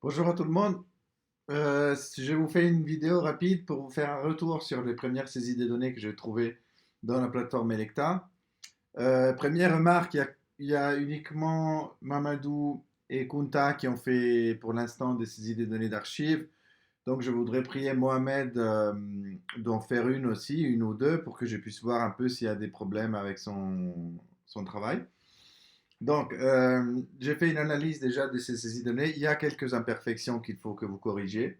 Bonjour à tout le monde. Je vous fais une vidéo rapide pour vous faire un retour sur les premières saisies de données que j'ai trouvées dans la plateforme Electa. Première remarque, il y a uniquement Mamadou et Kunta qui ont fait pour l'instant des saisies de données d'archives. Donc je voudrais prier Mohamed d'en faire une aussi, une ou deux, pour que je puisse voir un peu s'il y a des problèmes avec son travail. Donc, j'ai fait une analyse déjà de ces saisies de données. Il y a quelques imperfections qu'il faut que vous corrigiez.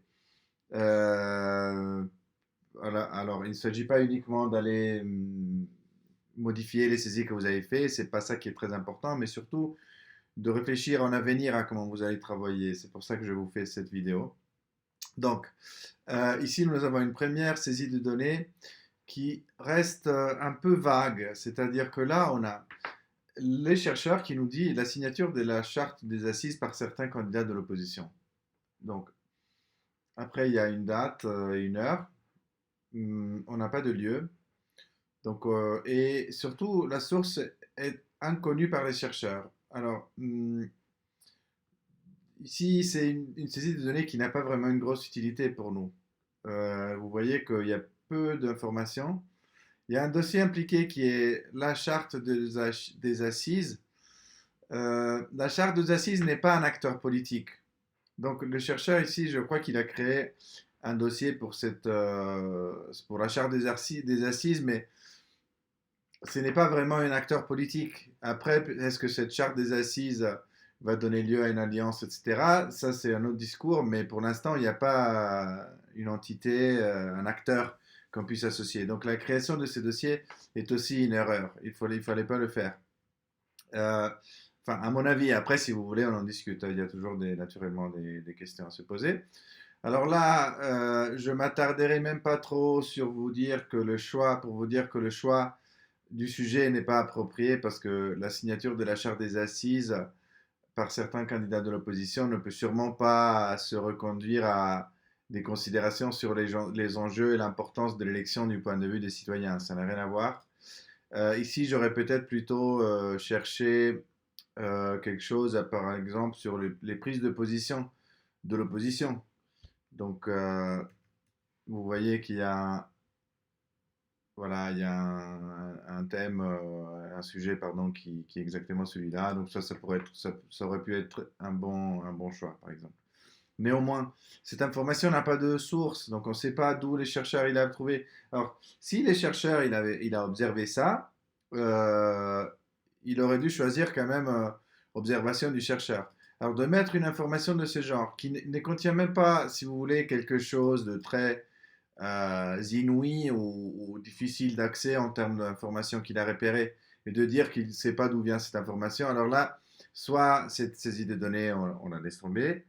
Euh, voilà. Alors, il ne s'agit pas uniquement d'aller modifier les saisies que vous avez faites, c'est pas ça qui est très important, mais surtout de réfléchir en avenir à comment vous allez travailler. C'est pour ça que je vous fais cette vidéo. Donc, ici, nous avons une première saisie de données qui reste un peu vague. C'est-à-dire que là, on a les chercheurs qui nous disent la signature de la charte des assises par certains candidats de l'opposition. Donc, après, il y a une date et une heure. On n'a pas de lieu. Donc, et surtout, la source est inconnue par les chercheurs. Alors, ici, c'est une saisie de données qui n'a pas vraiment une grosse utilité pour nous. Vous voyez qu'il y a peu d'informations. Il y a un dossier impliqué qui est la charte des assises. La charte des assises n'est pas un acteur politique. Donc le chercheur ici, je crois qu'il a créé un dossier pour la charte des assises, mais ce n'est pas vraiment un acteur politique. Après, est-ce que cette charte des assises va donner lieu à une alliance, etc. Ça, c'est un autre discours, mais pour l'instant, il n'y a pas une entité, un acteur qu'on puisse associer. Donc la création de ces dossiers est aussi une erreur. Il fallait pas le faire. Euh, Enfin, à mon avis, après, si vous voulez, on en discute. Il y a toujours naturellement des questions à se poser. Alors là, je m'attarderai même pas trop sur pour vous dire que le choix du sujet n'est pas approprié parce que la signature de la charte des assises par certains candidats de l'opposition ne peut sûrement pas se reconduire à des considérations sur les enjeux et l'importance de l'élection du point de vue des citoyens. Ça n'a rien à voir. Ici, j'aurais peut-être plutôt cherché quelque chose, par exemple, sur les prises de position de l'opposition. Donc, vous voyez qu'il y a, voilà, il y a un thème, un sujet, pardon, qui est exactement celui-là. Donc, ça aurait pu être un bon choix, par exemple. Néanmoins, cette information n'a pas de source, donc on ne sait pas d'où les chercheurs il a trouvé. Alors, si les chercheurs il a observé ça, euh, il aurait dû choisir quand même observation du chercheur. Alors, de mettre une information de ce genre qui ne contient même pas, si vous voulez, quelque chose de très inouï ou difficile d'accès en termes d'informations qu'il a repérées, et de dire qu'il ne sait pas d'où vient cette information, alors là, soit cette saisie de données, on la laisse tomber,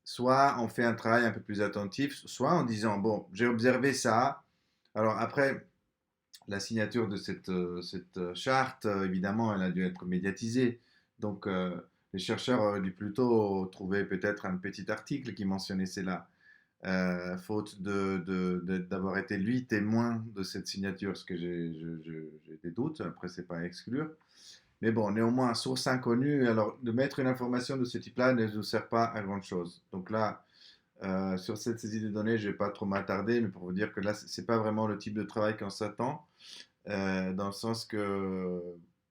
soit on fait un travail un peu plus attentif, soit en disant, bon, j'ai observé ça. Alors après, la signature de cette charte, évidemment, elle a dû être médiatisée. Donc, les chercheurs auraient dû plutôt trouver peut-être un petit article qui mentionnait cela, faute d'avoir été lui témoin de cette signature, ce que j'ai des doutes. Après, c'est pas à exclure. Mais bon, néanmoins, source inconnue, alors de mettre une information de ce type-là ne nous sert pas à grand-chose. Donc là, sur cette saisie de données, je ne vais pas trop m'attarder, mais pour vous dire que là, ce n'est pas vraiment le type de travail qu'on s'attend, dans le sens que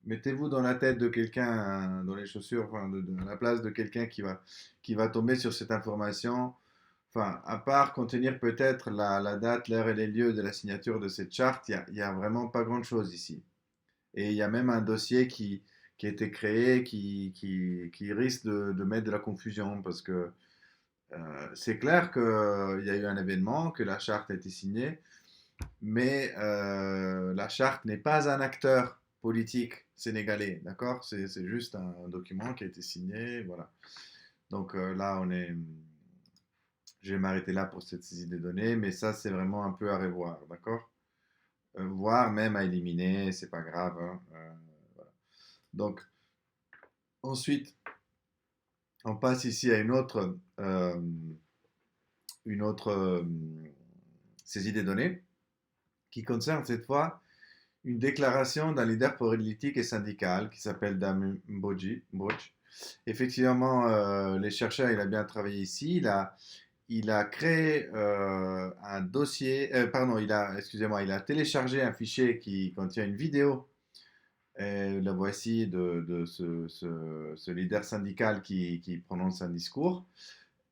mettez-vous dans la tête de quelqu'un, hein, dans les chaussures, enfin, à la place de quelqu'un qui va tomber sur cette information. Enfin, à part contenir peut-être la date, l'heure et les lieux de la signature de cette charte, il y a vraiment pas grand-chose ici. Et il y a même un dossier qui a été créé qui risque de mettre de la confusion parce que c'est clair qu'il y a eu un événement, que la charte a été signée, mais la charte n'est pas un acteur politique sénégalais, d'accord? C'est juste un document qui a été signé, voilà. Donc là, je vais m'arrêter là pour cette saisie des données, mais ça, c'est vraiment un peu à revoir, d'accord? Voire même à éliminer, c'est pas grave, hein, voilà. Donc, ensuite, on passe ici à une autre saisie des données qui concerne cette fois une déclaration d'un leader politique et syndical qui s'appelle Dame Mbodji. Effectivement, les chercheurs, il a bien travaillé ici. Il a créé un dossier, pardon, excusez-moi, il a téléchargé un fichier qui contient une vidéo. Et la voici de ce leader syndical qui prononce un discours.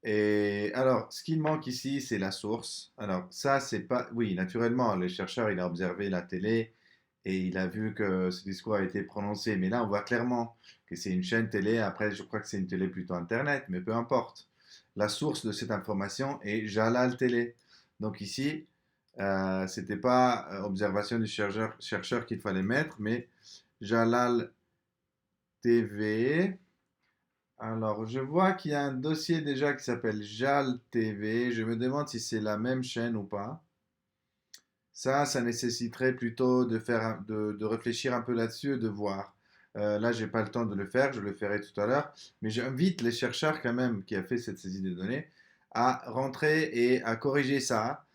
Et alors, ce qui manque ici, c'est la source. Alors, ça, c'est pas. Oui, naturellement, le chercheur, il a observé la télé et il a vu que ce discours a été prononcé. Mais là, on voit clairement que c'est une chaîne télé. Après, je crois que c'est une télé plutôt Internet, mais peu importe. La source de cette information est Jalal Télé. Donc ici, c'était pas observation du chercheur qu'il fallait mettre, mais Jalal TV. Alors, je vois qu'il y a un dossier déjà qui s'appelle JAL TV. Je me demande si c'est la même chaîne ou pas. Ça nécessiterait plutôt de réfléchir un peu là-dessus et de voir. Là, j'ai pas le temps de le faire, je le ferai tout à l'heure. Mais j'invite les chercheurs quand même qui a fait cette saisie de données à rentrer et à corriger ça.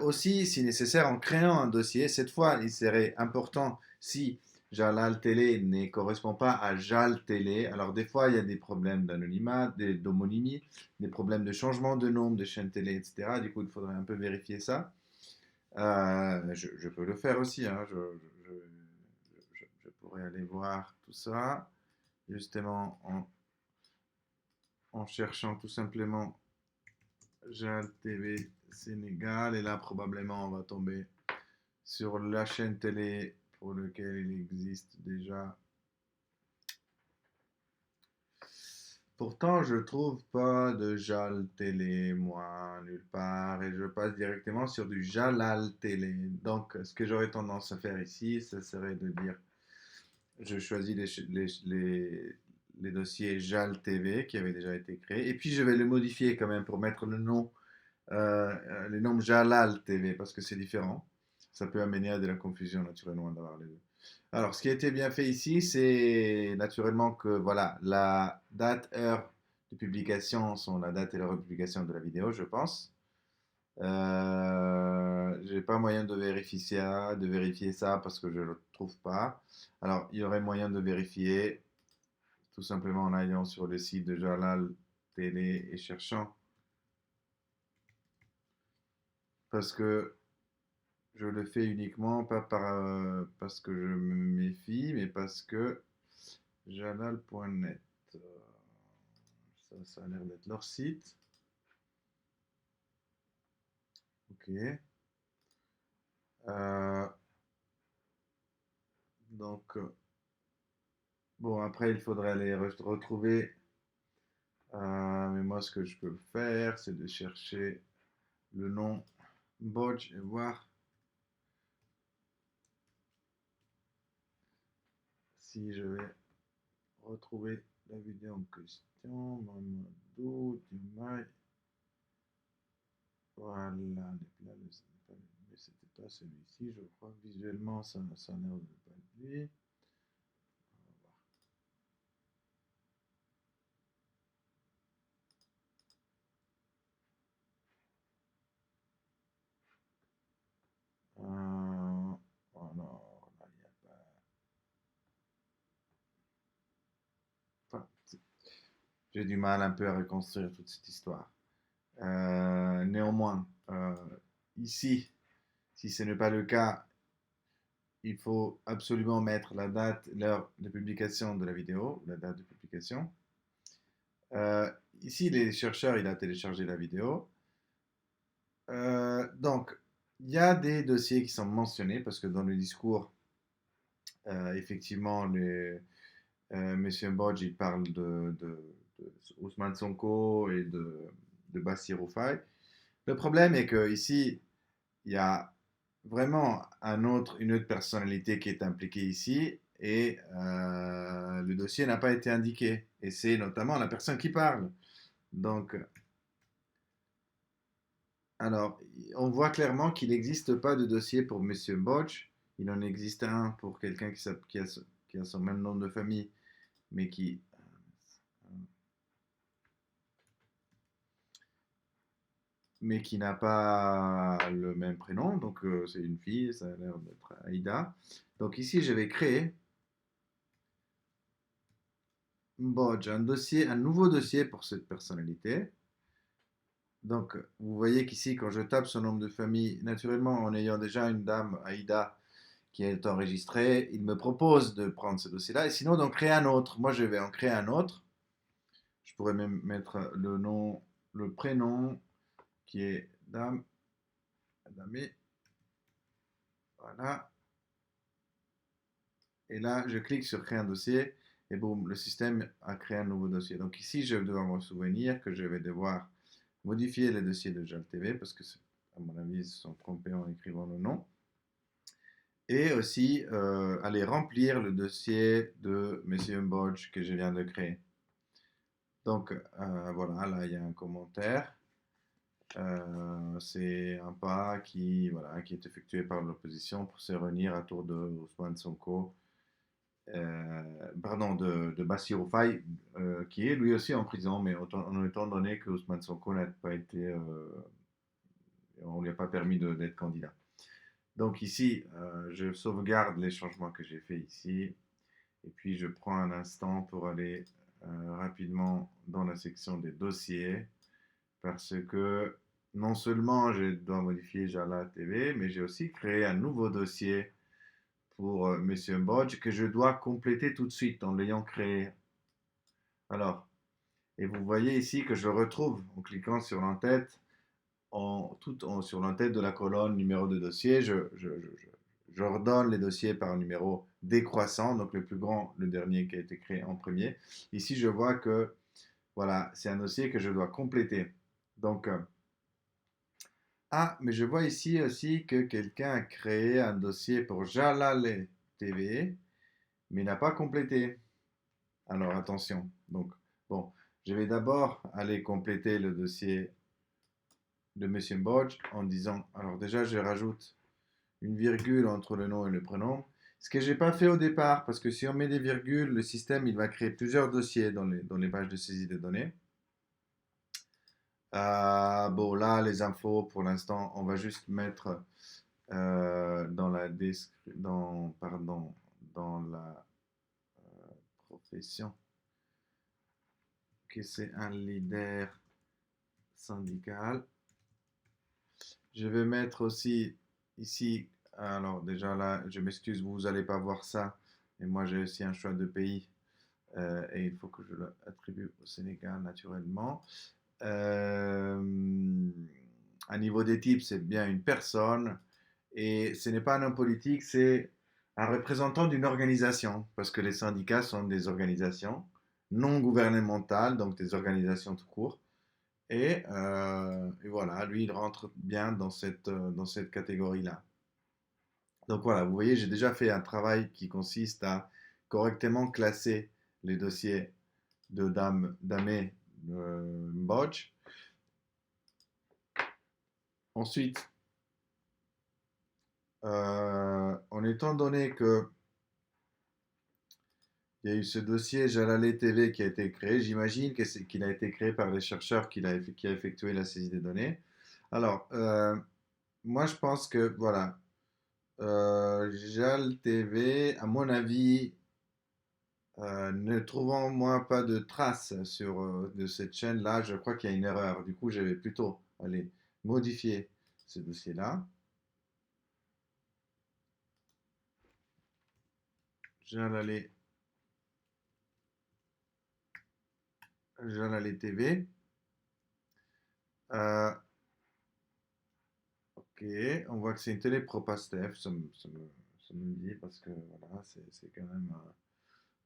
Aussi, si nécessaire, en créant un dossier. Cette fois, il serait important si Jalal Télé ne correspond pas à Jal Télé. Alors, des fois, il y a des problèmes d'anonymat, d'homonymie, des problèmes de changement de nom de chaîne télé, etc. Du coup, il faudrait un peu vérifier ça. Je peux le faire aussi, hein. Je pourrais aller voir tout ça, justement en cherchant tout simplement JAL TV Sénégal. Et là, probablement, on va tomber sur la chaîne télé pour laquelle il existe déjà. Pourtant, je trouve pas de JAL Télé, moi, nulle part, et je passe directement sur du Jalal Télé. Donc, ce que j'aurais tendance à faire ici, ce serait de dire, je choisis les dossiers JAL TV qui avaient déjà été créés, et puis je vais le modifier quand même pour mettre le nom, les noms Jalal TV, parce que c'est différent. Ça peut amener à de la confusion, naturellement, d'avoir les deux. Alors, ce qui a été bien fait ici, c'est naturellement que voilà, la date, heure de publication sont la date et l'heure de publication de la vidéo, je pense. J'ai pas moyen de vérifier ça parce que je le trouve pas. Alors, il y aurait moyen de vérifier tout simplement en allant sur le site de Jalal Télé et cherchant parce que je le fais uniquement pas parce que je me méfie, mais parce que jalal.net. Ça a l'air d'être leur site. Ok. Euh, donc, bon, après, il faudrait aller retrouver. Mais moi, ce que je peux faire, c'est de chercher le nom Bodge et voir si je vais retrouver la vidéo en question. Mamadou, Diomaye. Voilà, mais c'était pas celui-ci, je crois que visuellement ça n'a l'air de pas être lui. Oh non, là, il n'y a pas. Enfin, j'ai du mal un peu à reconstruire toute cette histoire. Néanmoins, ici, si ce n'est pas le cas, il faut absolument mettre la date, l'heure de publication de la vidéo, la date de publication. Euh, Ici, les chercheurs, il a téléchargé la vidéo. Donc, il y a des dossiers qui sont mentionnés parce que dans le discours, effectivement, Monsieur Bodge, il parle de Ousmane Sonko et de Bassirou Faye. Le problème est que ici, il y a vraiment une autre personnalité qui est impliquée ici et le dossier n'a pas été indiqué. Et c'est notamment la personne qui parle. Donc, alors, on voit clairement qu'il n'existe pas de dossier pour Monsieur Bodge. Il en existe un pour quelqu'un qui a son même nom de famille, mais qui n'a pas le même prénom. Donc, c'est une fille, ça a l'air d'être Aïda. Donc, ici, je vais créer Bodge, un nouveau dossier pour cette personnalité. Donc, vous voyez qu'ici, quand je tape son nom de famille, naturellement, en ayant déjà une dame, Aïda, qui est enregistrée, il me propose de prendre ce dossier-là, et sinon d'en créer un autre. Moi, je vais en créer un autre. Je pourrais même mettre le nom, le prénom, qui est dame, Damé, voilà. Et là, je clique sur créer un dossier, et boum, le système a créé un nouveau dossier. Donc ici, je dois me souvenir que je vais devoir modifier le dossier de JAL TV, parce que, à mon avis, ils se sont trompés en écrivant le nom. Et aussi aller remplir le dossier de Monsieur Mbodge que je viens de créer. Donc voilà, là il y a un commentaire. C'est un pas qui, voilà, qui est effectué par l'opposition pour se réunir à tour de Ousmane Sonko, pardon, de Bassirou Faye, qui est lui aussi en prison, mais en étant donné que Ousmane Sonko n'a pas été, on ne lui a pas permis d'être candidat. Donc ici, je sauvegarde les changements que j'ai faits ici. Et puis je prends un instant pour aller rapidement dans la section des dossiers. Parce que non seulement je dois modifier Jala TV, mais j'ai aussi créé un nouveau dossier pour Monsieur Bodge que je dois compléter tout de suite en l'ayant créé. Alors, et vous voyez ici que je retrouve en cliquant sur l'entête sur l'entête de la colonne numéro de dossier, j'ordonne les dossiers par un numéro décroissant, donc le plus grand, le dernier qui a été créé en premier. Ici, je vois que voilà, c'est un dossier que je dois compléter. Donc, mais je vois ici aussi que quelqu'un a créé un dossier pour Jalal TV, mais n'a pas complété. Alors, attention. Donc, bon, je vais d'abord aller compléter le dossier de Monsieur Bodge en disant, alors déjà, je rajoute une virgule entre le nom et le prénom. Ce que j'ai pas fait au départ, parce que si on met des virgules, le système il va créer plusieurs dossiers dans les pages de saisie de données. Bon, là, les infos, pour l'instant, on va juste mettre dans la pardon, dans la profession que c'est un leader syndical. Je vais mettre aussi ici, alors déjà là, je m'excuse, vous n'allez pas voir ça, mais moi j'ai aussi un choix de pays et il faut que je l'attribue au Sénégal naturellement. À niveau des types, c'est bien une personne et ce n'est pas un homme politique, c'est un représentant d'une organisation parce que les syndicats sont des organisations non gouvernementales, donc des organisations tout court. Et voilà, lui, il rentre bien dans cette catégorie-là. Donc voilà, vous voyez, j'ai déjà fait un travail qui consiste à correctement classer les dossiers de Damé Mbodj. Ensuite, en étant donné que il y a eu ce dossier Jalalé TV qui a été créé, j'imagine qu'il a été créé par les chercheurs qui a effectué la saisie des données. Alors, moi je pense que voilà, JAL TV, à mon avis, ne trouvant moi pas de traces de cette chaîne-là, je crois qu'il y a une erreur. Du coup, je vais plutôt aller modifier ce dossier-là. Jalalé TV. Euh, ok, on voit que c'est une télé ProPastef, ça me dit parce que voilà, c'est quand même,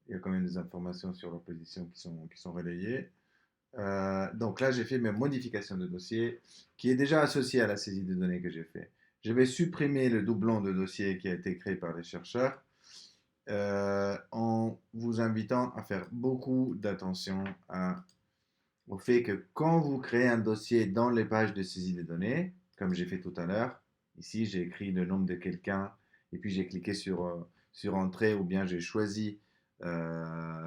il y a quand même des informations sur l'opposition qui sont relayées. Donc là, j'ai fait mes modifications de dossier qui est déjà associé à la saisie de données que j'ai fait. Je vais supprimer le doublon de dossier qui a été créé par les chercheurs en vous invitant à faire beaucoup d'attention au fait que quand vous créez un dossier dans les pages de saisie de données, comme j'ai fait tout à l'heure, ici j'ai écrit le nom de quelqu'un et puis j'ai cliqué sur Entrée ou bien j'ai choisi Mr.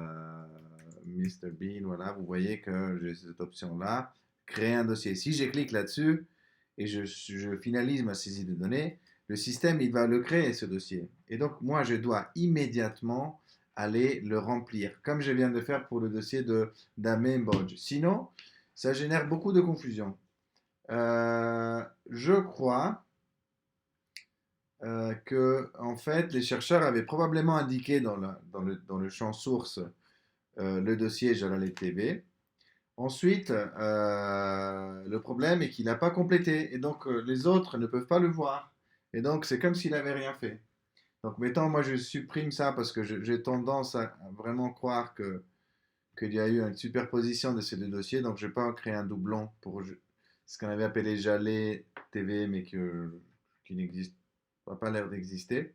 Bean, voilà, vous voyez que j'ai cette option-là, créer un dossier. Si je clique là-dessus et je finalise ma saisie de données, le système, il va le créer, ce dossier. Et donc, moi, je dois immédiatement aller le remplir, comme je viens de faire pour le dossier de Dame Bodge. Sinon, ça génère beaucoup de confusion. Je crois que, en fait, les chercheurs avaient probablement indiqué dans le champ source le dossier Jalal TV. Ensuite, le problème est qu'il n'a pas complété et donc les autres ne peuvent pas le voir. Et donc, c'est comme s'il n'avait rien fait. Donc, mettons, moi, je supprime ça parce que j'ai tendance à vraiment croire qu'il y a eu une superposition de ces deux dossiers. Donc, je ne vais pas créer un doublon pour ce qu'on avait appelé Jalais TV, mais qui n'existe pas l'air d'exister.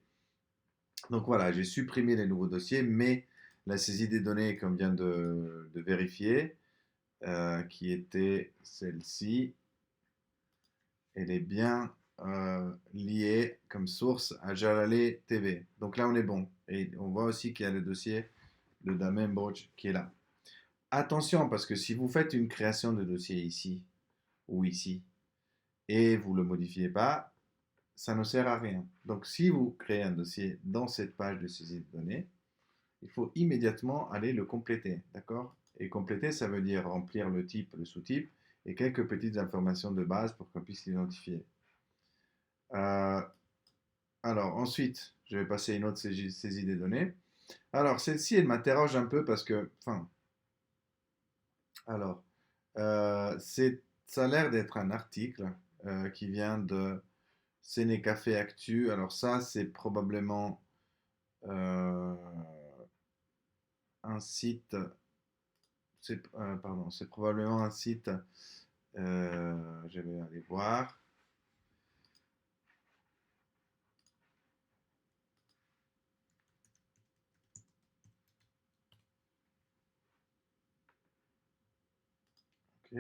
Donc, voilà, j'ai supprimé les nouveaux dossiers, mais la saisie des données qu'on vient de vérifier, qui était celle-ci, elle est bien liée comme source à Jalale TV. Donc là, on est bon. Et on voit aussi qu'il y a le dossier de Damien Boch qui est là. Attention, parce que si vous faites une création de dossier ici ou ici et vous ne le modifiez pas, ça ne sert à rien. Donc si vous créez un dossier dans cette page de saisie de données, il faut immédiatement aller le compléter. D'accord? Et compléter, ça veut dire remplir le type, le sous-type et quelques petites informations de base pour qu'on puisse l'identifier. Euh, alors ensuite, je vais passer à une autre saisie des données. Alors celle-ci, elle m'interroge un peu parce que, enfin, alors, ça a l'air d'être un article qui vient de Sénécafé Actu. Alors ça, c'est probablement euh, un site, pardon, c'est probablement un site, je vais aller voir. Ok.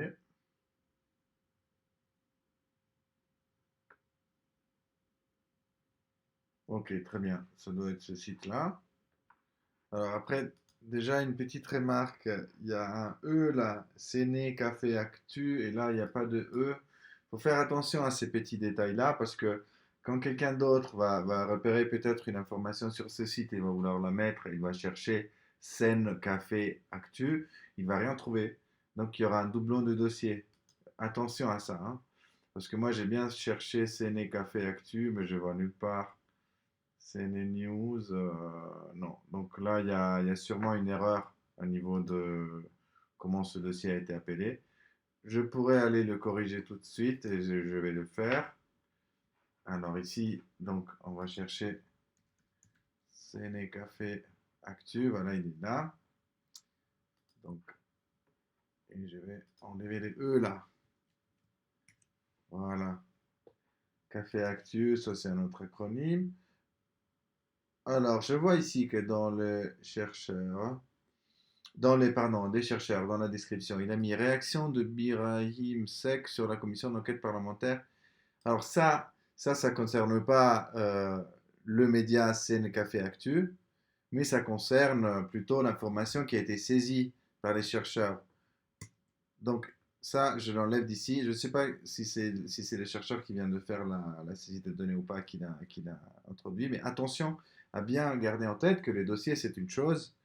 Ok, très bien. Ça doit être ce site-là. Alors après, déjà une petite remarque. Il y a un E là, Séné Café Actu, et là, il n'y a pas de E. Il faut faire attention à ces petits détails-là parce que quand quelqu'un d'autre va repérer peut-être une information sur ce site et va vouloir la mettre, il va chercher Sen Café Actu, il va rien trouver. Donc il y aura un doublon de dossier. Attention à ça, hein. Parce que moi j'ai bien cherché Séné Café Actu, mais je vois nulle part CNE News, non. Donc là, il y a sûrement une erreur au niveau de comment ce dossier a été appelé. Je pourrais aller le corriger tout de suite et je vais le faire. Alors ici, donc, on va chercher CNE Café Actu. Voilà, il est là. Donc, et je vais enlever les E là. Voilà. Café Actu, ça c'est un autre acronyme. Alors, je vois ici que dans le chercheur, pardon, des chercheurs, dans la description, il a mis réaction de Birahim Sek sur la commission d'enquête parlementaire. Alors ça concerne pas le média CN Café Actu, mais ça concerne plutôt l'information qui a été saisie par les chercheurs. Donc ça, je l'enlève d'ici. Je ne sais pas si c'est le chercheur qui vient de faire la saisie de données ou pas qui l'a introduit, mais attention à bien garder en tête que les dossiers, c'est une chose,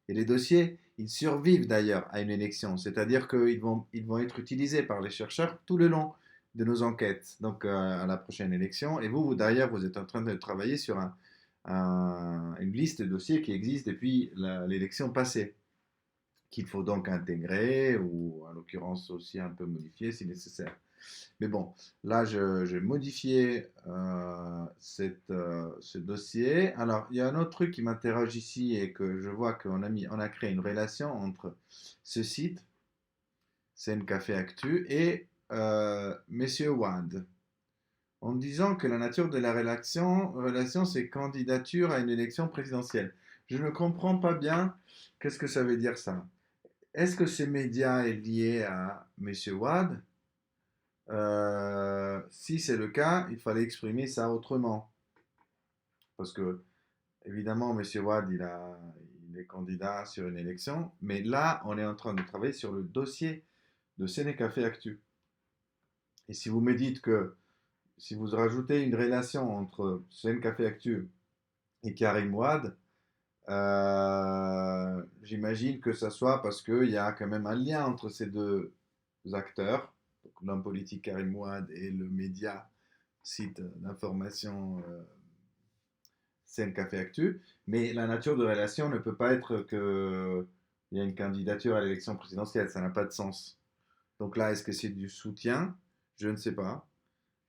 et les dossiers, ils survivent d'ailleurs à une élection, c'est-à-dire ils vont être utilisés par les chercheurs tout le long de nos enquêtes, donc à la prochaine élection. Et d'ailleurs, vous êtes en train de travailler sur une liste de dossiers qui existe depuis l'élection passée, qu'il faut donc intégrer ou en l'occurrence aussi un peu modifier si nécessaire. Mais bon, là, j'ai modifié ce dossier. Alors, il y a un autre truc qui m'interroge ici et que je vois on a créé une relation entre ce site, CN Café Actu, et Monsieur Wad, en disant que la nature de la relation, c'est candidature à une élection présidentielle. Je ne comprends pas bien qu'est-ce que ça veut dire ça. Est-ce que ce média est lié à Monsieur Wad? Si c'est le cas, il fallait exprimer ça autrement. Parce que, évidemment, M. Wad, il est candidat sur une élection, mais là, on est en train de travailler sur le dossier de Sénécafé Actu. Et si vous me dites que si vous rajoutez une relation entre Sénécafé Actu et Karim Wad, J'imagine que ça soit parce qu'il y a quand même un lien entre ces deux acteurs, donc l'homme politique Karim Ouad et le média site d'information Café Actu, mais la nature de relation ne peut pas être que il y a une candidature à l'élection présidentielle, ça n'a pas de sens. Donc là, est-ce que c'est du soutien? Je ne sais pas.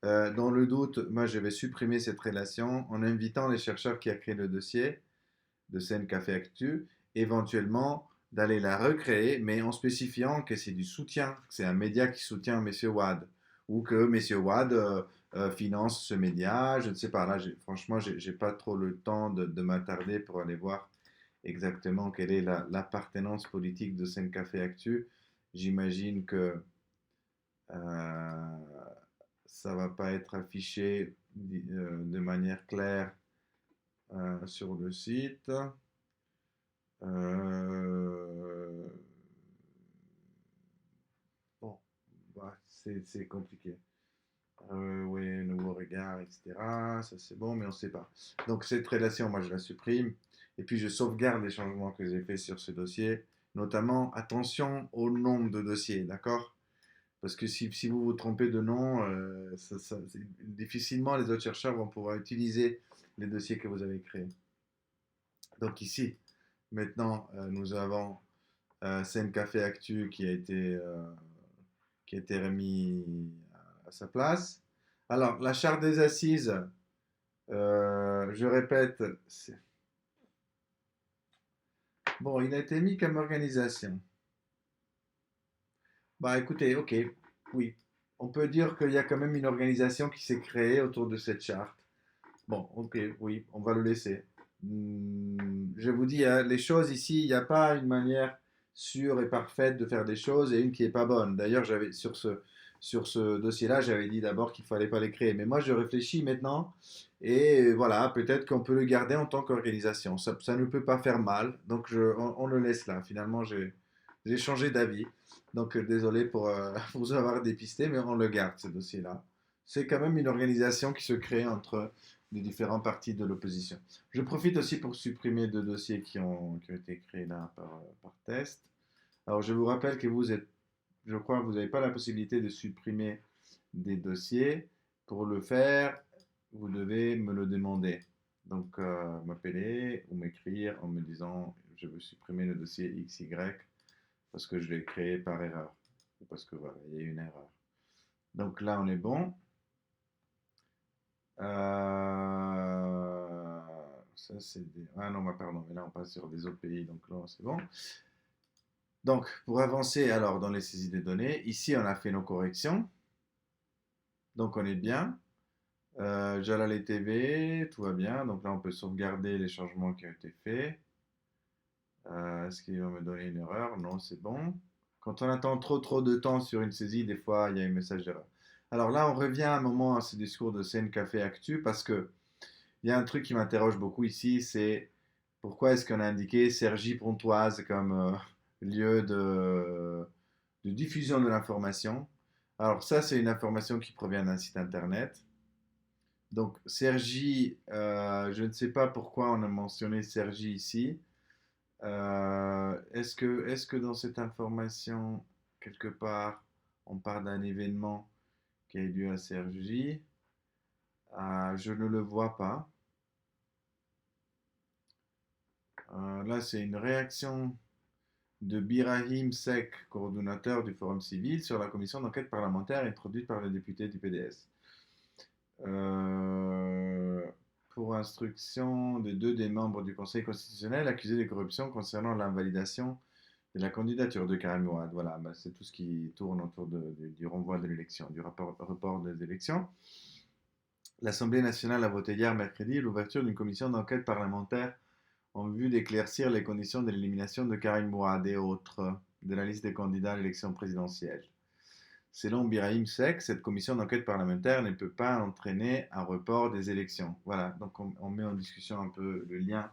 Dans le doute, moi, je vais supprimer cette relation en invitant les chercheurs qui ont créé le dossier de Café Actu, éventuellement d'aller la recréer, mais en spécifiant que c'est du soutien, que c'est un média qui soutient M. Wad, ou que M. Wad finance ce média, je ne sais pas, là, franchement, j'ai pas trop le temps de m'attarder pour aller voir exactement quelle est l'appartenance politique de Café Actu. J'imagine que euh, ça va pas être affiché de manière claire sur le site. Euh, bon, bah, c'est compliqué. Oui, nouveau regard, etc. Ça c'est bon, mais on ne sait pas. Donc cette relation, moi je la supprime. Et puis je sauvegarde les changements que j'ai faits sur ce dossier. Notamment, attention au nombre de dossiers, d'accord? Parce que si vous vous trompez de nom, difficilement les autres chercheurs vont pouvoir utiliser les dossiers que vous avez créés. Donc ici, maintenant, nous avons Café Actu qui a été remis à sa place. Alors, la charte des assises, je répète, bon, il a été mis comme organisation. Bah écoutez, ok, oui. On peut dire qu'il y a quand même une organisation qui s'est créée autour de cette charte. Bon, ok, oui, on va le laisser. Je vous dis, hein, les choses ici, il n'y a pas une manière sûre et parfaite de faire des choses et une qui n'est pas bonne. D'ailleurs, sur ce dossier-là, j'avais dit d'abord qu'il ne fallait pas les créer. Mais moi, je réfléchis maintenant et voilà, peut-être qu'on peut le garder en tant qu'organisation. Ça ne peut pas faire mal, donc on le laisse là. Finalement, j'ai changé d'avis. Donc, désolé pour vous avoir dépisté, mais on le garde, ce dossier-là. C'est quand même une organisation qui se crée entre les différents partis de l'opposition. Je profite aussi pour supprimer deux dossiers qui ont été créés là par test. Alors, je vous rappelle que vous êtes, je crois, vous n'avez pas la possibilité de supprimer des dossiers. Pour le faire, vous devez me le demander. Donc, m'appeler ou m'écrire en me disant je veux supprimer le dossier XY parce que je l'ai créé par erreur. Ou parce que voilà, il y a eu une erreur. Donc là, on est bon. Ça, c'est des... Ah non, bah, pardon, mais là, on passe sur des autres pays, donc là, c'est bon. Donc, pour avancer alors dans les saisies des données, ici, on a fait nos corrections. Donc, on est bien. Jalal TV, tout va bien. Donc là, on peut sauvegarder les changements qui ont été faits. Est-ce qu'il va me donner une erreur? Non, c'est bon. Quand on attend trop de temps sur une saisie, des fois, il y a un message d'erreur. Alors là, on revient un moment à ce discours de Café Actu parce que il y a un truc qui m'interroge beaucoup ici, c'est pourquoi est-ce qu'on a indiqué Cergy Pontoise comme lieu de diffusion de l'information. Alors ça, c'est une information qui provient d'un site internet. Donc Cergy, je ne sais pas pourquoi on a mentionné Cergy ici. Est-ce que dans cette information, quelque part, on parle d'un événement qui a eu lieu à Cergy? Je ne le vois pas. Là, c'est une réaction de Birahim Sek, coordonnateur du Forum civil, sur la commission d'enquête parlementaire introduite par le député du PDS. Euh, pour instruction de deux des membres du Conseil constitutionnel accusés de corruption concernant l'invalidation de la candidature de Karim Ouad. Voilà, bah, c'est tout ce qui tourne autour du renvoi de l'élection, du report des élections. L'Assemblée nationale a voté hier mercredi l'ouverture d'une commission d'enquête parlementaire en vue d'éclaircir les conditions de l'élimination de Karim Mouad et autres de la liste des candidats à l'élection présidentielle. Selon Birahim Sek, cette commission d'enquête parlementaire ne peut pas entraîner un report des élections. Voilà, donc on met en discussion un peu le lien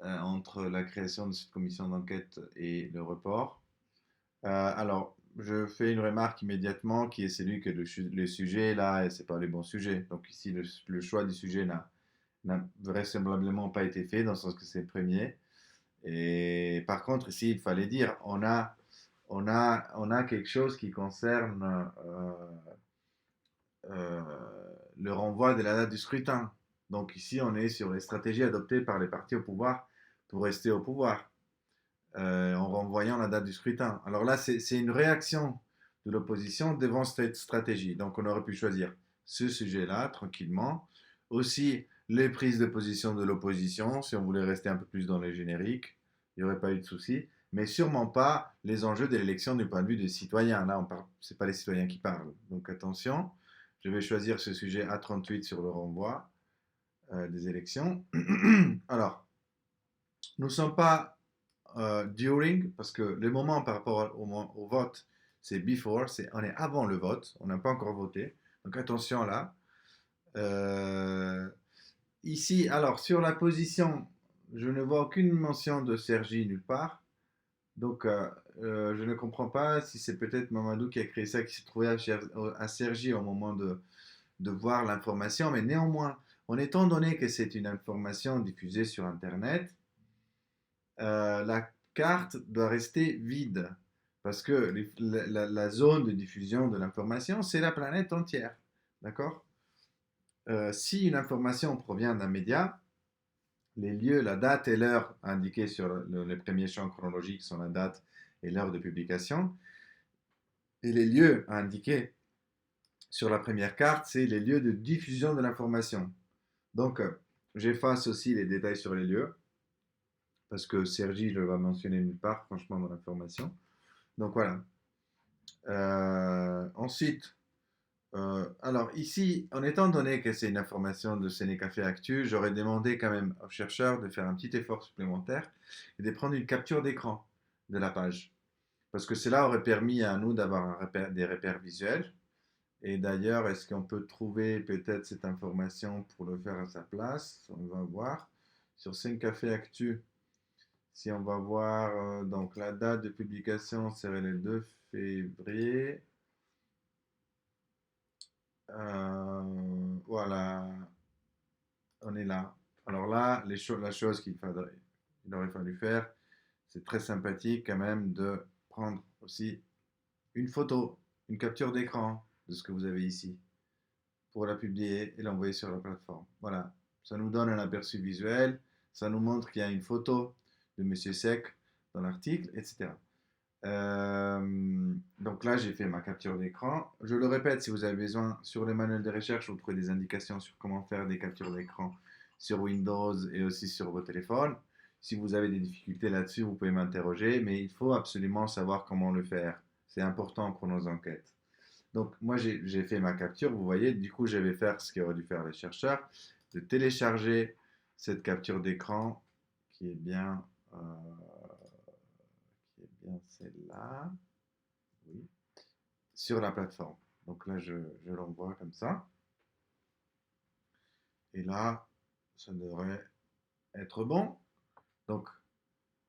entre la création de cette commission d'enquête et le report. Alors, je fais une remarque immédiatement qui est celui que le sujet là, c'est pas le bon sujet. Donc ici, le choix du sujet n'a vraisemblablement pas été fait, dans le sens que c'est le premier. Et par contre, ici, il fallait dire, on a quelque chose qui concerne euh, le renvoi de la date du scrutin. Donc ici, on est sur les stratégies adoptées par les partis au pouvoir pour rester au pouvoir, en renvoyant la date du scrutin. Alors là, c'est une réaction de l'opposition devant cette stratégie. Donc on aurait pu choisir ce sujet-là, tranquillement. Aussi, les prises de position de l'opposition, si on voulait rester un peu plus dans les génériques, il n'y aurait pas eu de souci. Mais sûrement pas les enjeux de l'élection du point de vue des citoyens. Là, ce n'est pas les citoyens qui parlent. Donc attention, je vais choisir ce sujet A38 sur le renvoi des élections. Alors, nous ne sommes pas during, parce que le moment par rapport au vote, c'est before, on est avant le vote, on n'a pas encore voté. Donc attention là. Euh, Ici, alors sur la position, je ne vois aucune mention de Sergi nulle part. Donc je ne comprends pas si c'est peut-être Mamadou qui a créé ça, qui s'est trouvé à Sergi au moment de voir l'information. Mais néanmoins, en étant donné que c'est une information diffusée sur Internet, la carte doit rester vide. Parce que la zone de diffusion de l'information, c'est la planète entière. D'accord? Si une information provient d'un média, les lieux, la date et l'heure indiquées sur les premiers champs chronologiques sont la date et l'heure de publication. Et les lieux indiqués sur la première carte, c'est les lieux de diffusion de l'information. Donc, j'efface aussi les détails sur les lieux, parce que Sergi le va mentionner nulle part, franchement, dans l'information. Donc voilà. Ensuite, alors ici, en étant donné que c'est une information de Sénécafé Actu, j'aurais demandé quand même aux chercheurs de faire un petit effort supplémentaire et de prendre une capture d'écran de la page. Parce que cela aurait permis à nous d'avoir des repères visuels. Et d'ailleurs, est-ce qu'on peut trouver peut-être cette information pour le faire à sa place? On va voir. Sur Sénécafé Actu, si on va voir, donc la date de publication serait le 2 février. Voilà, on est là. Alors là, la chose il aurait fallu faire, c'est très sympathique quand même de prendre aussi une photo, une capture d'écran de ce que vous avez ici pour la publier et l'envoyer sur la plateforme. Voilà, ça nous donne un aperçu visuel, ça nous montre qu'il y a une photo de Monsieur Sec dans l'article, etc. Donc là, j'ai fait ma capture d'écran. Je le répète, si vous avez besoin, sur les manuels de recherche, vous trouvez des indications sur comment faire des captures d'écran sur Windows et aussi sur vos téléphones. Si vous avez des difficultés là-dessus, vous pouvez m'interroger, mais il faut absolument savoir comment le faire. C'est important pour nos enquêtes. Donc moi, j'ai fait ma capture, vous voyez, du coup, je vais faire ce qu'aurait dû faire les chercheurs, de télécharger cette capture d'écran qui est bien... qui est bien celle-là, oui, sur la plateforme. Donc là, je l'envoie comme ça. Et là, ça devrait être bon. Donc,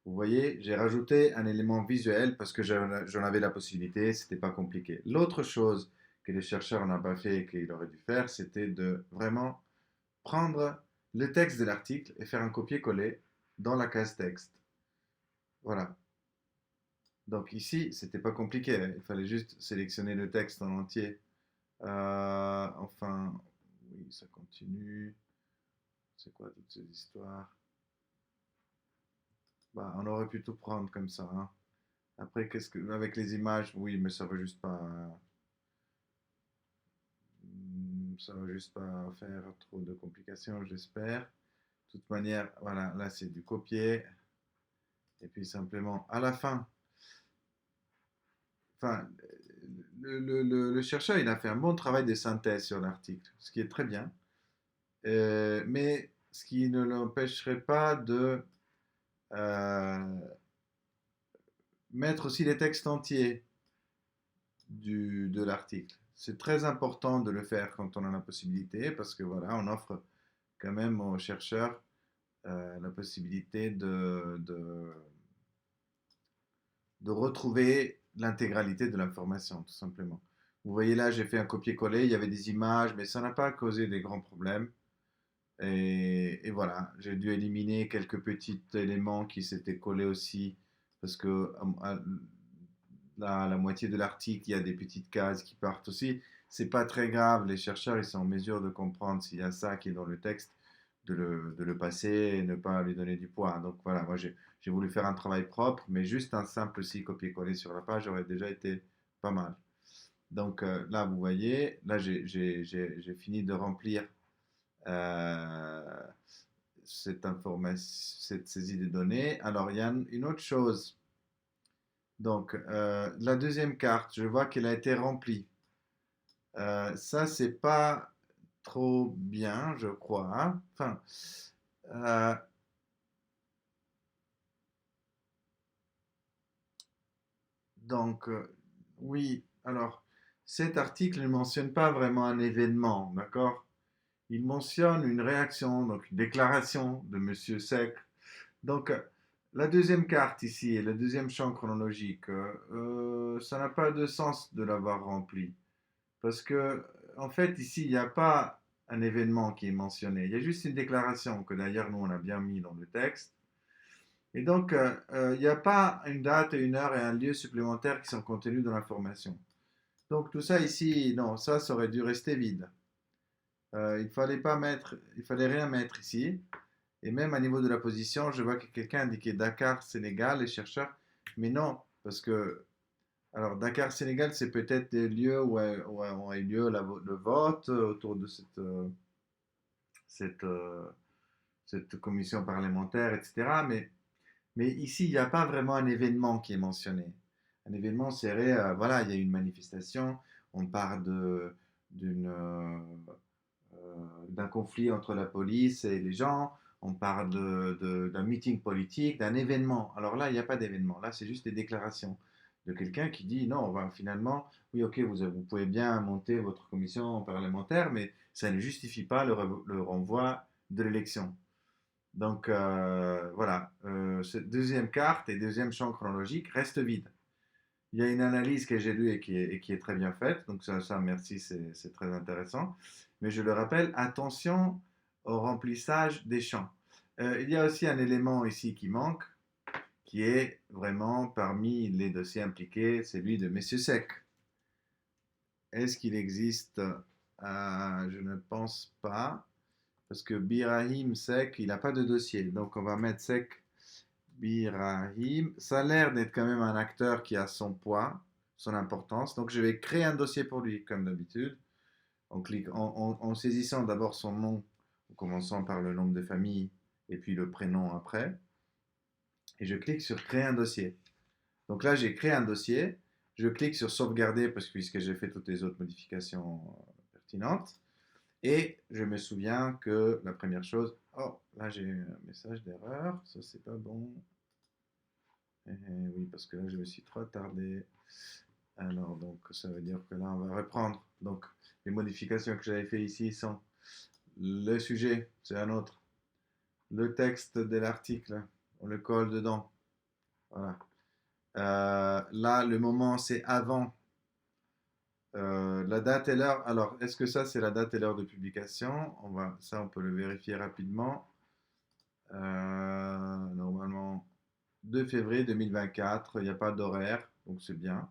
vous voyez, j'ai rajouté un élément visuel parce que j'en avais la possibilité, c'était pas compliqué. L'autre chose que les chercheurs n'ont pas fait et qu'ils auraient dû faire, c'était de vraiment prendre le texte de l'article et faire un copier-coller dans la case texte. Voilà. Donc ici, c'était pas compliqué, hein. Il fallait juste sélectionner le texte en entier. Enfin, oui, ça continue. C'est quoi toutes ces histoires? Bah, on aurait pu tout prendre comme ça, hein. Après, avec les images, oui, mais ça va juste pas, ça va juste pas faire trop de complications, j'espère. De toute manière, voilà, là c'est du copier. Et puis simplement, à la fin, enfin, le chercheur, il a fait un bon travail de synthèse sur l'article, ce qui est très bien. Mais ce qui ne l'empêcherait pas de euh, mettre aussi les textes entiers de l'article. C'est très important de le faire quand on a la possibilité parce que voilà, on offre quand même aux chercheurs la possibilité de retrouver l'intégralité de l'information, tout simplement. Vous voyez là, j'ai fait un copier-coller, il y avait des images, mais ça n'a pas causé des grands problèmes. Et voilà, j'ai dû éliminer quelques petits éléments qui s'étaient collés aussi, parce que la moitié de l'article, il y a des petites cases qui partent aussi. C'est pas très grave, les chercheurs, ils sont en mesure de comprendre s'il y a ça qui est dans le texte, de le passer et ne pas lui donner du poids. Donc voilà, moi j'ai voulu faire un travail propre, mais juste un simple aussi copier-coller sur la page aurait déjà été pas mal. Donc là, vous voyez, là j'ai fini de remplir euh, cette information, cette saisie de données. Alors, il y a une autre chose. Donc, la deuxième carte, je vois qu'elle a été remplie. Ça, c'est pas trop bien, je crois, hein. Enfin, euh, donc, oui. Alors, cet article ne mentionne pas vraiment un événement, d'accord? Il mentionne une réaction, donc une déclaration de Monsieur Sec. Donc, la deuxième carte ici, et le deuxième champ chronologique, ça n'a pas de sens de l'avoir rempli. Parce que, en fait, ici, il n'y a pas un événement qui est mentionné. Il y a juste une déclaration que d'ailleurs, nous, on a bien mis dans le texte. Et donc, il n'y a pas une date, une heure et un lieu supplémentaires qui sont contenus dans l'information. Donc, tout ça ici, non, ça aurait dû rester vide. Il fallait rien mettre ici. Et même à niveau de la position, je vois que quelqu'un a indiqué Dakar, Sénégal, les chercheurs. Mais non, parce que, alors Dakar, Sénégal, c'est peut-être des lieux où a eu lieu le vote autour de cette, euh, cette commission parlementaire, etc. Mais ici, il n'y a pas vraiment un événement qui est mentionné. Un événement serait, voilà, il y a eu une manifestation, on parle d'un conflit entre la police et les gens, on parle d'un meeting politique, d'un événement. Alors là, il n'y a pas d'événement. Là, c'est juste des déclarations de quelqu'un qui dit non, ben, finalement, oui, ok, vous pouvez bien monter votre commission parlementaire, mais ça ne justifie pas le renvoi de l'élection. Donc voilà, cette deuxième carte et deuxième champ chronologique reste vide. Il y a une analyse que j'ai lue et qui est très bien faite, donc ça merci, c'est très intéressant. Mais je le rappelle, attention au remplissage des champs. Il y a aussi un élément ici qui manque, qui est vraiment parmi les dossiers impliqués, celui de Monsieur Sec. Est-ce qu'il existe Je ne pense pas, parce que Birahim Sek, il n'a pas de dossier, donc on va mettre Sek Birahim. Ça a l'air d'être quand même un acteur qui a son poids, son importance. Donc je vais créer un dossier pour lui, comme d'habitude, en saisissant d'abord son nom, en commençant par le nom de famille et puis le prénom après. Et je clique sur créer un dossier. Donc là, j'ai créé un dossier. Je clique sur sauvegarder puisque j'ai fait toutes les autres modifications pertinentes. Et je me souviens que la première chose, oh, là j'ai un message d'erreur, ça c'est pas bon. Oui, parce que là, je me suis trop tardé. Alors, donc, ça veut dire que là, on va reprendre. Donc, les modifications que j'avais fait ici sont le sujet, c'est un autre. Le texte de l'article, on le colle dedans. Voilà. Là, le moment, c'est avant. La date et l'heure. Alors, est-ce que ça, c'est la date et l'heure de publication? Ça, on peut le vérifier rapidement. Normalement, 2 février 2024, il n'y a pas d'horaire, donc c'est bien.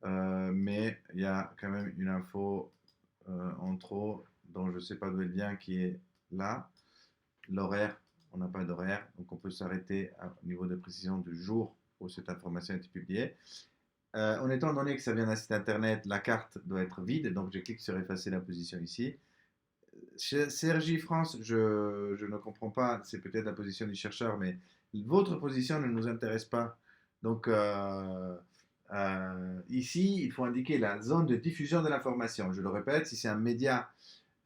Mais il y a quand même une info en trop dont je ne sais pas d'où elle vient qui est là. L'horaire, on n'a pas d'horaire, donc on peut s'arrêter au niveau de précision du jour où cette information a été publiée. En étant donné que ça vient d'un site internet, la carte doit être vide, donc je clique sur effacer la position ici. Chez CRJ France, je ne comprends pas, c'est peut-être la position du chercheur, mais votre position ne nous intéresse pas. Donc, ici, il faut indiquer la zone de diffusion de l'information. Je le répète, si c'est un média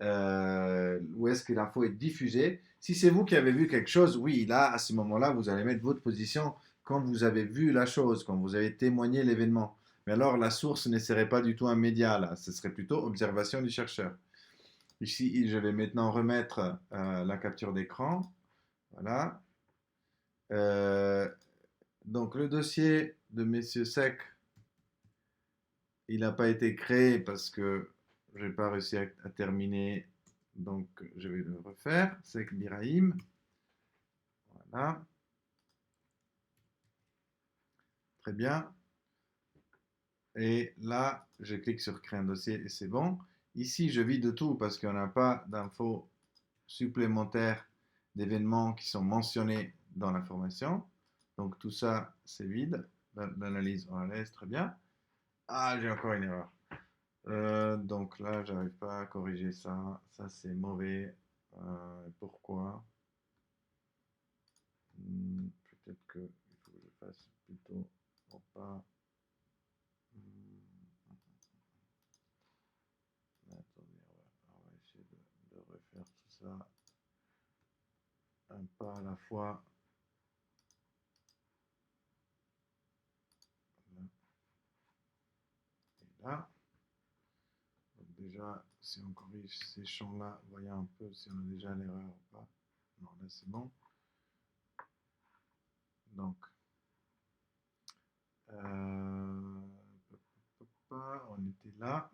où est-ce que l'info est diffusée, si c'est vous qui avez vu quelque chose, oui, là, à ce moment-là, vous allez mettre votre position quand vous avez vu la chose, quand vous avez témoigné l'événement. Mais alors, la source ne serait pas du tout un média, là, ce serait plutôt observation du chercheur. Ici, je vais maintenant remettre la capture d'écran. Voilà. Euh, donc, le dossier de Messieurs Sec, il n'a pas été créé parce que je n'ai pas réussi à terminer Donc, je vais le refaire. C'est Birahim. Voilà. Très bien. Et là, je clique sur créer un dossier et c'est bon. Ici, je vide tout parce qu'on n'a pas d'infos supplémentaires d'événements qui sont mentionnés dans l'information. Donc tout ça, c'est vide. L'analyse, on la laisse, très bien. Ah, j'ai encore une erreur. Donc là, j'arrive pas à corriger ça. Ça, c'est mauvais. Pourquoi? Peut-être qu'il faut que je fasse plutôt pour pas. Hmm, attendez, on va essayer de refaire tout ça un pas à la fois. Là et là. Donc déjà, si on corrige ces champs-là, voyons un peu si on a déjà l'erreur ou pas. Non, là c'est bon. Donc, euh, on était là.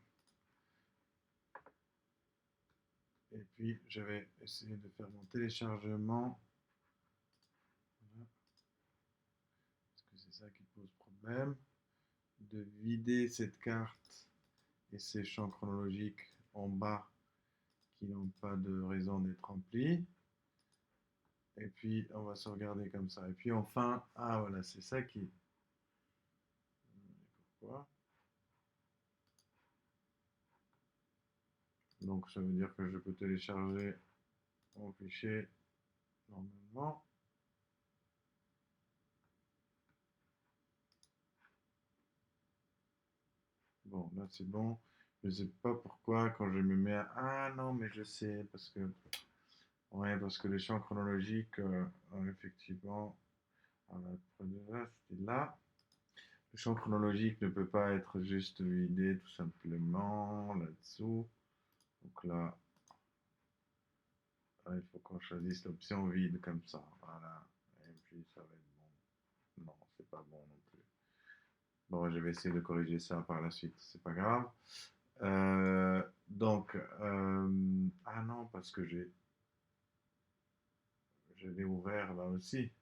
Et puis, je vais essayer de faire mon téléchargement. Voilà. Parce que c'est ça qui pose problème. De vider cette carte et ces champs chronologiques en bas qui n'ont pas de raison d'être remplis. Et puis, on va sauvegarder comme ça. Et puis, enfin, ah voilà, c'est ça qui. Pourquoi? Donc, ça veut dire que je peux télécharger mon fichier normalement. Bon, là, c'est bon. Je ne sais pas pourquoi, quand je me mets à. Ah non, mais je sais, parce que. Ouais, parce que les champs chronologiques, effectivement. Déjà, c'était là. Le champ chronologique ne peut pas être juste vidé tout simplement là-dessous. Donc là, il faut qu'on choisisse l'option vide comme ça. Voilà. Et puis ça va être bon. Non, c'est pas bon non plus. Bon, je vais essayer de corriger ça par la suite. C'est pas grave. Donc, ah non, parce que je l'ai ouvert là aussi.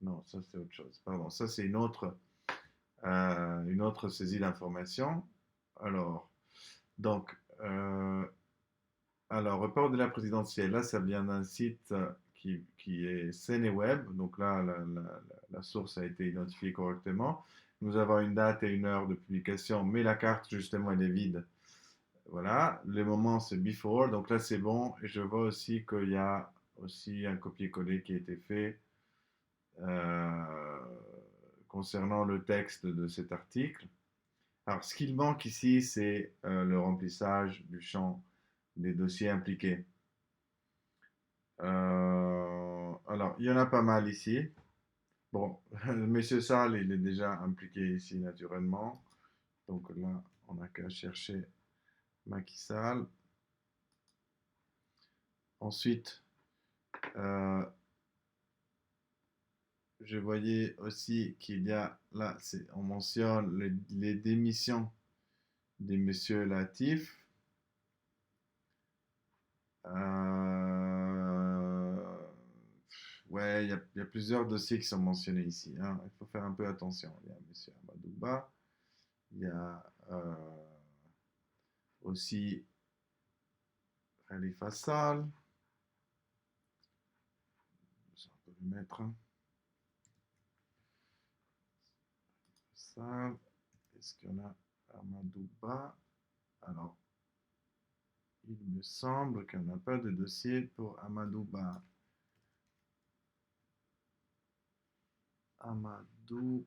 Non, ça c'est autre chose. Pardon, ça c'est une autre saisie d'information. Alors, donc, alors, report de la présidentielle, là, ça vient d'un site qui est CNeWeb. Donc là, la source a été identifiée correctement. Nous avons une date et une heure de publication, mais la carte, justement, elle est vide. Voilà. Le moment, c'est before. Donc là, c'est bon. Et je vois aussi qu'il y a aussi un copier-coller qui a été fait euh, concernant le texte de cet article. Alors, ce qu'il manque ici, c'est le remplissage du champ des dossiers impliqués. Alors, il y en a pas mal ici. Bon, Monsieur Salle, il est déjà impliqué ici naturellement. Donc là, on n'a qu'à chercher Macky Sall. Ensuite, euh, je voyais aussi qu'il y a, là, on mentionne les démissions des Monsieur Latif. Euh, ouais, il y a plusieurs dossiers qui sont mentionnés ici, hein. Il faut faire un peu attention. Il y a Monsieur Amadouba, il y a aussi Khalifa Sall. Ça, on peut le mettre. Sall. Est-ce qu'il y en a Amadouba? Alors, il me semble qu'il n'y a pas de dossier pour Amadouba. Amadou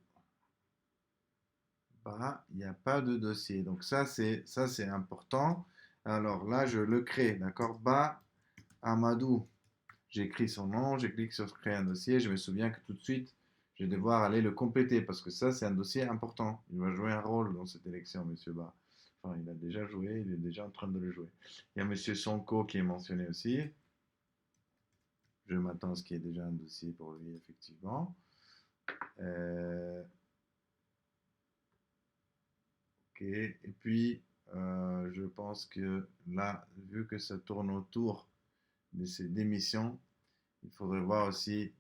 il n'y a pas de dossier. Donc ça c'est important. Alors là, je le crée, d'accord? Amadou. J'écris son nom, je clique sur créer un dossier. Je me souviens que tout de suite, je vais devoir aller le compléter parce que ça, c'est un dossier important. Il va jouer un rôle dans cette élection, monsieur Ba. Enfin, il a déjà joué, il est déjà en train de le jouer. Il y a monsieur Sonko qui est mentionné aussi. Je m'attends à ce qu'il y ait déjà un dossier pour lui, effectivement. Ok, et puis je pense que là, vu que ça tourne autour de ces démissions, il faudrait voir aussi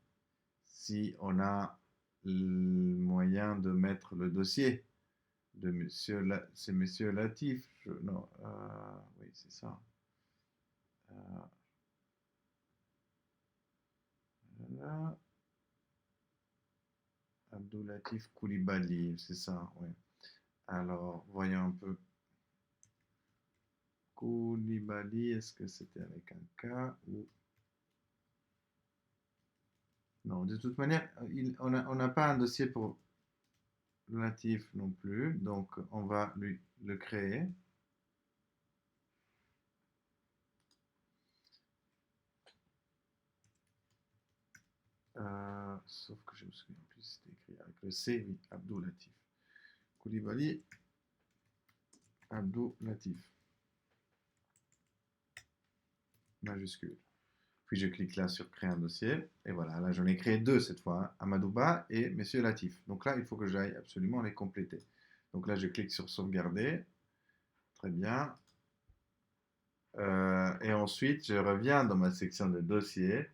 si on a le moyen de mettre le dossier de monsieur, c'est monsieur Latif, non, oui, c'est ça. Euh, là, Abdoulatif Koulibaly, c'est ça, oui. Alors, voyons un peu. Koulibaly, est-ce que c'était avec un K ou... Non, de toute manière, on n'a pas un dossier pour Latif non plus, donc on va lui le créer. Sauf que je me souviens plus, c'était écrit avec le C, oui, Abdou Latif. Koulibaly, Abdou Latif, majuscule. Puis je clique là sur créer un dossier, et voilà, là j'en ai créé deux cette fois, hein, Amadouba et Monsieur Latif. Donc là, il faut que j'aille absolument les compléter. Donc là, je clique sur sauvegarder, très bien. Et ensuite, je reviens dans ma section de dossiers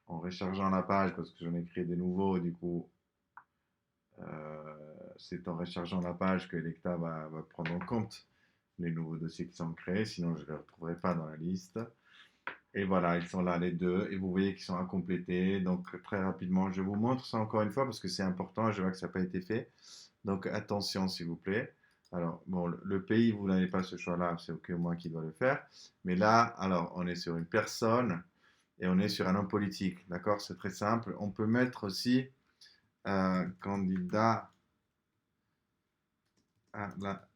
en rechargeant la page parce que j'en ai créé des nouveaux, du coup, c'est en rechargeant la page que Electa va prendre en compte les nouveaux dossiers qui sont créés, sinon je ne les retrouverai pas dans la liste. Et voilà, ils sont là les deux, et vous voyez qu'ils sont à compléter. Donc très rapidement, je vous montre ça encore une fois parce que c'est important, je vois que ça n'a pas été fait. Donc attention s'il vous plaît. Alors bon, le pays, vous n'avez pas ce choix-là, c'est que moi qui dois le faire. Mais là, alors on est sur une personne et on est sur un homme politique, d'accord? C'est très simple. On peut mettre aussi candidat à la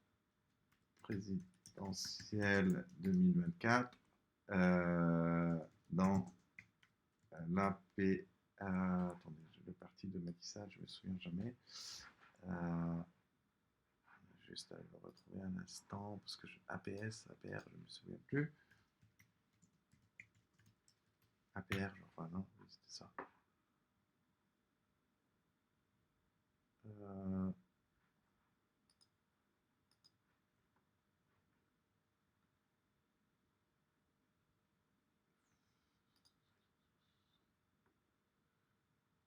présidentielle 2024 dans l'AP. Attendez, le parti de Macky Sall, je me souviens jamais. Euh, juste à le retrouver un instant, parce que APS, APR, je me souviens plus. APR, je crois, non, oui, c'était ça. Euh,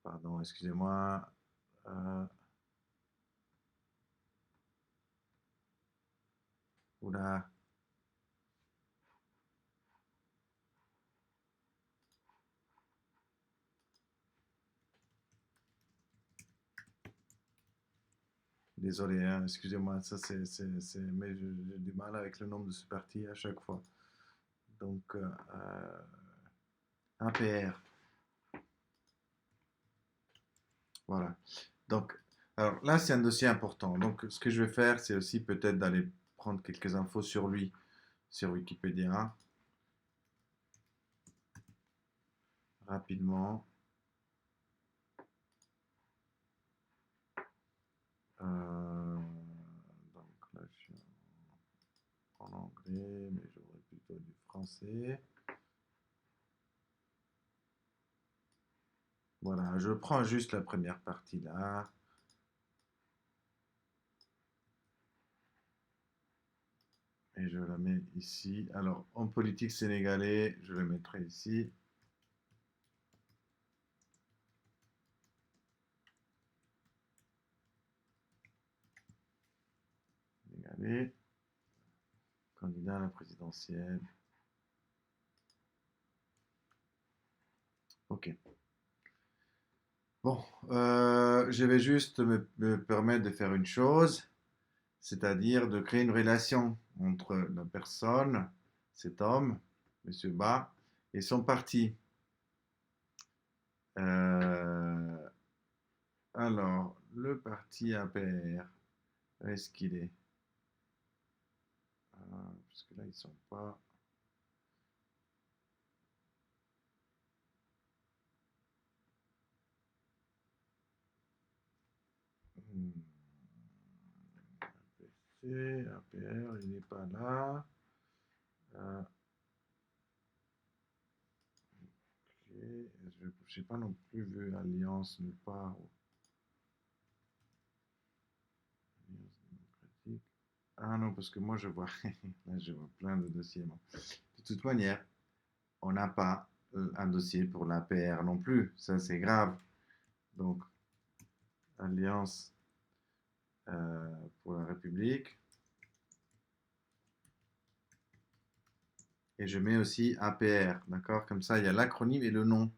Pardon, excusez-moi. Oula. Désolé, hein, excusez-moi, ça mais j'ai du mal avec le nom de ce parti à chaque fois. Donc, APR, voilà. Donc, alors là, c'est un dossier important. Donc, ce que je vais faire, c'est aussi peut-être d'aller prendre quelques infos sur lui, sur Wikipédia, rapidement. Donc là, je suis en anglais, mais j'aurais plutôt du français. Voilà, je prends juste la première partie là. Et je la mets ici. Alors, en politique sénégalais, je le mettrai ici. Sénégalais, candidat à la présidentielle. Ok. Bon, je vais juste me permettre de faire une chose, c'est-à-dire de créer une relation entre la personne, cet homme, Monsieur Ba, et son parti. Euh, alors, le parti APR, où est-ce qu'il est? Parce que là, ils sont pas. Hmm, APC, APR, il n'est pas là. Euh, ok. Je n'ai pas non plus vu Alliance nulle part. Alliance démocratique. Ah non, parce que moi je vois, là, je vois plein de dossiers, moi. De toute manière, on n'a pas un dossier pour l'APR non plus. Ça, c'est grave. Donc, Alliance pour la République. Et je mets aussi APR, d'accord? Comme ça, il y a l'acronyme et le nom.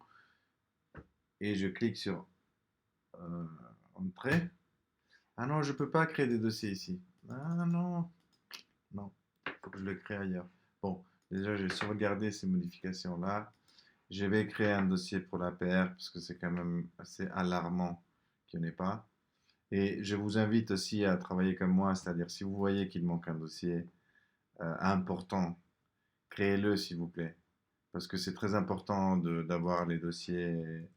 Et je clique sur euh, Entrée. Ah non, je ne peux pas créer des dossiers ici. Ah non, non, il faut que je le crée ailleurs. Bon, déjà, j'ai sauvegardé ces modifications-là. Je vais créer un dossier pour l'APR parce que c'est quand même assez alarmant qu'il n'y en ait pas. Et je vous invite aussi à travailler comme moi, c'est-à-dire si vous voyez qu'il manque un dossier important, créez-le s'il vous plaît. Parce que c'est très important d'avoir les dossiers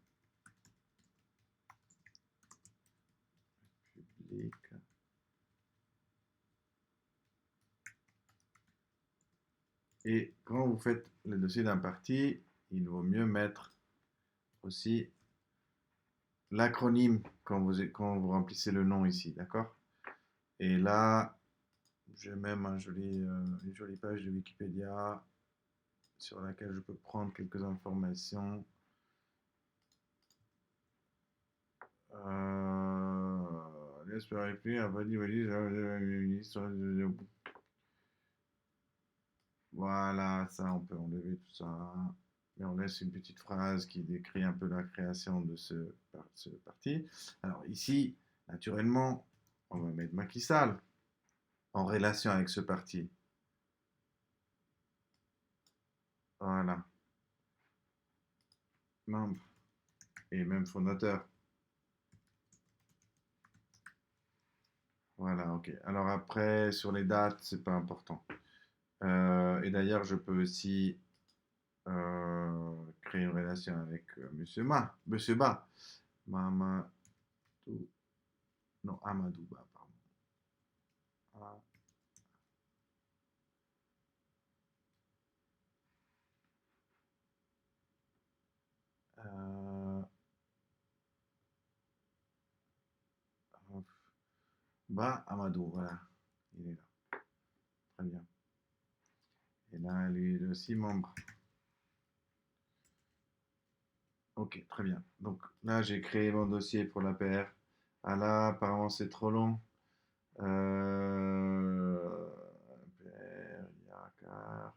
publics. Et quand vous faites le dossier d'un parti, il vaut mieux mettre aussi l'acronyme quand vous remplissez le nom ici, d'accord? Et là, j'ai même une jolie page de Wikipédia sur laquelle je peux prendre quelques informations. Voilà, ça, on peut enlever tout ça. Mais on laisse une petite phrase qui décrit un peu la création de ce parti. Alors ici, naturellement, on va mettre Macky Sall en relation avec ce parti. Voilà, membre et même fondateur. Voilà, ok. Alors après, sur les dates, c'est pas important. Et d'ailleurs, je peux aussi créer une relation avec Monsieur Ba. Mamadou, non, Amadou Ba, pardon. Ah, euh, Ba Amadou, voilà. Il est là. Très bien. Et là, lui est aussi membre. Ok, très bien. Donc là, j'ai créé mon dossier pour la PR. Ah là, apparemment, c'est trop long. PR, Yakar.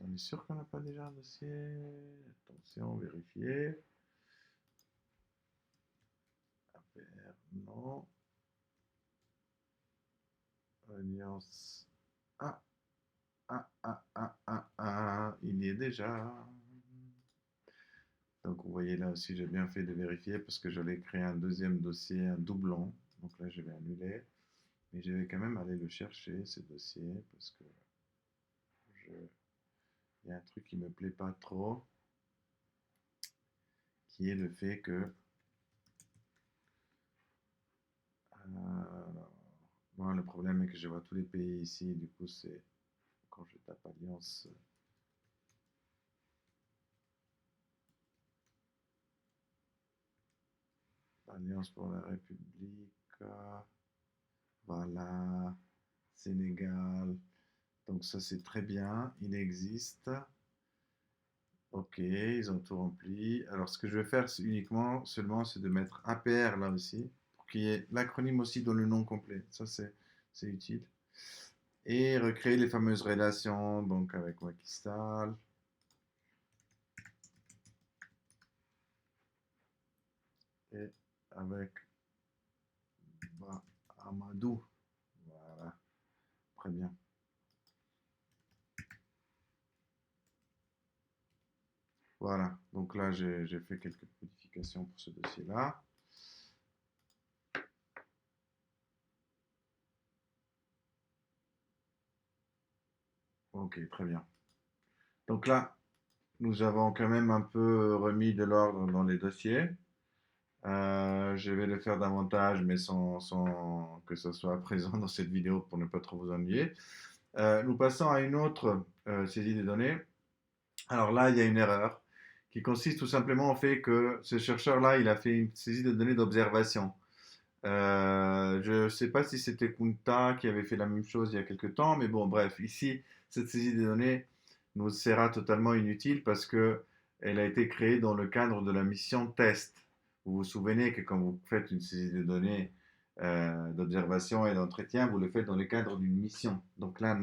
On est sûr qu'on n'a pas déjà un dossier. Attention, vérifier. APR, non. Alliance. Ah, il y est déjà. Donc vous voyez là aussi, j'ai bien fait de vérifier parce que j'allais créer un deuxième dossier, un doublon. Donc là, je vais annuler. Mais je vais quand même aller le chercher, ce dossier, parce que il y a un truc qui me plaît pas trop, qui est le fait que moi, le problème est que je vois tous les pays ici, du coup, c'est quand je tape Alliance, Alliance pour la République, voilà, Sénégal. Donc ça, c'est très bien, il existe. Ok, ils ont tout rempli. Alors, ce que je vais faire, c'est uniquement, seulement, c'est de mettre APR là aussi, pour qu'il y ait l'acronyme aussi dans le nom complet. Ça, c'est utile. Et recréer les fameuses relations, donc avec Macky Sall et avec Amadou. Voilà, très bien. Voilà, donc là, j'ai fait quelques modifications pour ce dossier-là. Ok, très bien. Donc là, nous avons quand même un peu remis de l'ordre dans les dossiers. Je vais le faire davantage, mais sans que ce soit présent dans cette vidéo pour ne pas trop vous ennuyer. Nous passons à une autre saisie des données. Alors là, il y a une erreur qui consiste tout simplement au fait que ce chercheur-là, il a fait une saisie de données d'observation. Je ne sais pas si c'était Kunta qui avait fait la même chose il y a quelque temps, mais bon, bref, ici, cette saisie des données nous sera totalement inutile parce que elle a été créée dans le cadre de la mission test. Vous vous souvenez que quand vous faites une saisie de données d'observation et d'entretien, vous le faites dans le cadre d'une mission. Donc là,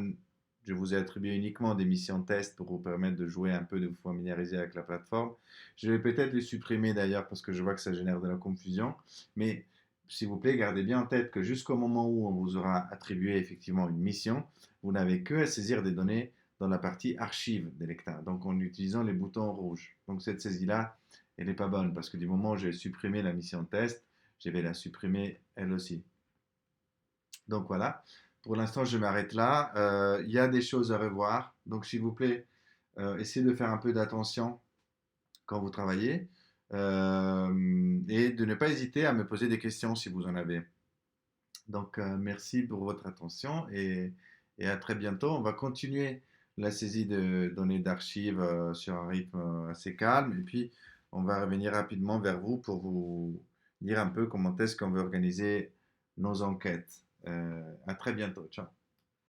je vous ai attribué uniquement des missions test pour vous permettre de jouer un peu, de vous familiariser avec la plateforme. Je vais peut-être les supprimer d'ailleurs parce que je vois que ça génère de la confusion, mais s'il vous plaît, gardez bien en tête que jusqu'au moment où on vous aura attribué effectivement une mission, vous n'avez que à saisir des données dans la partie archive d'Electa, donc en utilisant les boutons rouges. Donc cette saisie-là, elle n'est pas bonne parce que du moment où j'ai supprimé la mission test, je vais la supprimer elle aussi. Donc voilà, pour l'instant je m'arrête là. Il y a des choses à revoir, donc s'il vous plaît, essayez de faire un peu d'attention quand vous travaillez et de ne pas hésiter à me poser des questions si vous en avez. Donc, merci pour votre attention et à très bientôt. On va continuer la saisie de données d'archives sur un rythme assez calme et puis on va revenir rapidement vers vous pour vous dire un peu comment est-ce qu'on veut organiser nos enquêtes. À très bientôt. Ciao.